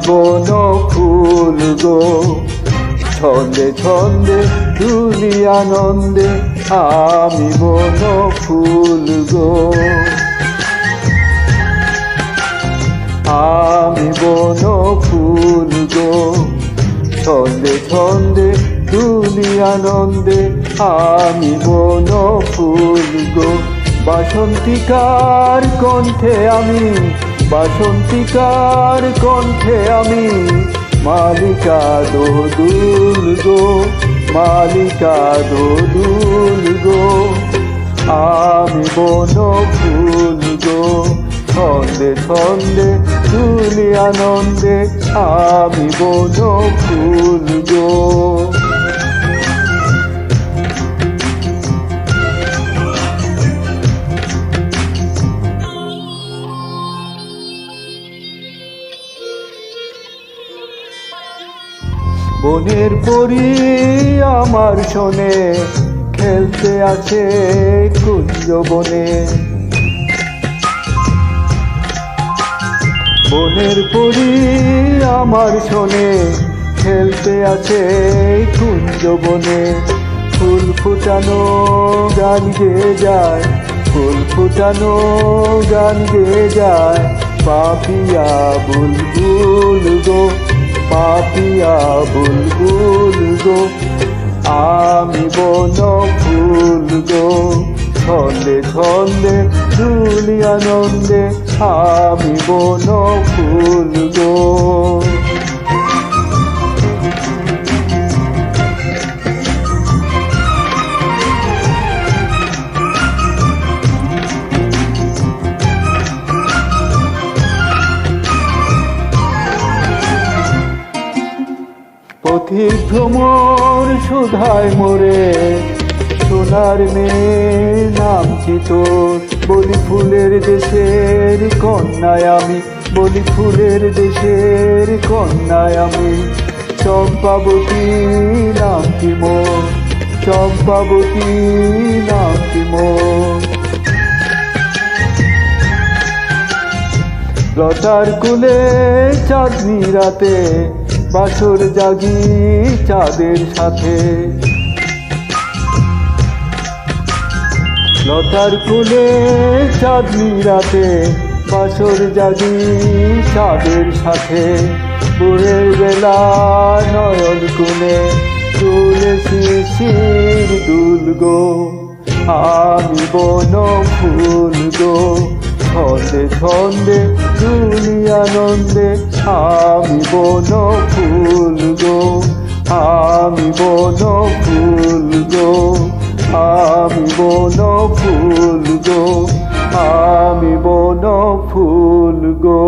বন ফুল গো, ছন্দে ছন্দে দুলি আনন্দে আমি বন ফুল গো। আমি বন ফুল গো, ছন্দে ছন্দে দুলি আনন্দে আমি বন ফুল গো। বাসন্তিকার কণ্ঠে আমি, বাসন্তিকার কণ্ঠে আমি মালিকা দোদুল গো, মালিকা দোদুল গো। আমি বন ফুল গো, ছন্দে ছন্দে দুলি আনন্দে আমি বন ফুল গো। বনের পরি আমার শোনে খেলতে আছে কুঞ্জ বনে। বনের পরি আমার শোনে খেলতে আছে কুঞ্জ বনে। ফুল ফুটানো গান গেয়ে যায়, ফুল ফুটানো গান গেয়ে যায় পাপিয়া বুলবুল গো, পাপিয়া বুলবুল গো। আমি বন ফুল গো, ছন্দে ছন্দে দুলি আনন্দে আমি বন ফুল গো। পথিক ভ্রমর সুধায় মোরে, সোনার মেয়ে নামছি তোর। বলি ফুলের দেশের কন্যায় আমি, বলি ফুলের দেশের কন্যায় আমি। চম্পাবতী নামটি মোর, চম্পাবতী নামটি মোর। লতার কুলে চাঁদনি রাতে বাসর জাগি চাঁদের সাথে। লতার কুলে চাঁদনি রাতে বাসর জাগি চাঁদের সাথে। ভোরের বেলা নয়ন কোণে তুলে শিশির দুল গো, আমি বন ফুল গো। ছন্দে ছন্দে দুলি আনন্দে আমি বন ফুল গো, আমি বন ফুল গো, আমি বন ফুল গো, আমি বন ফুল গো।